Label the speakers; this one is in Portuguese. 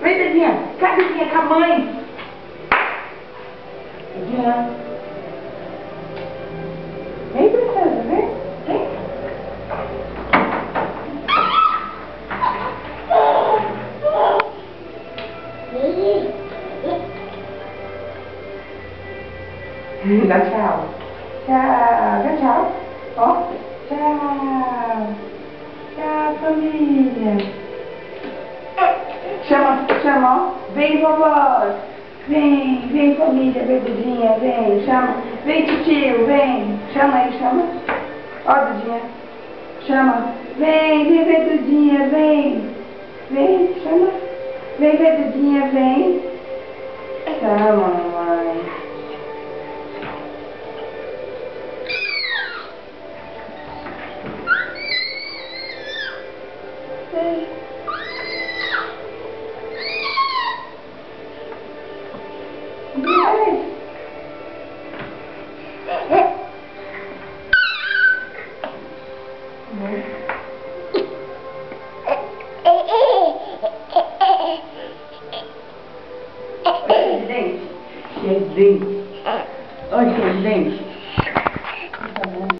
Speaker 1: Vem, Dedinha. Cadê Dedinha com a mãe? Dedinha. Vem, princesa, vem. Vem. Dá tchau. Tchau. Dá tchau. Ó. Tchau. Tchau, família. Chama, chama, ó. Vem, vovó. Vem, família, vem, Dudinha, vem, chama. Vem, tio, vem. Chama aí, chama. Ó, Dudinha. Chama. Vem, Dudinha, vem. Vem, chama. Vem, Dudinha, vem. Chama, mamãe. Cheio de dente. Olha, cheio de dente.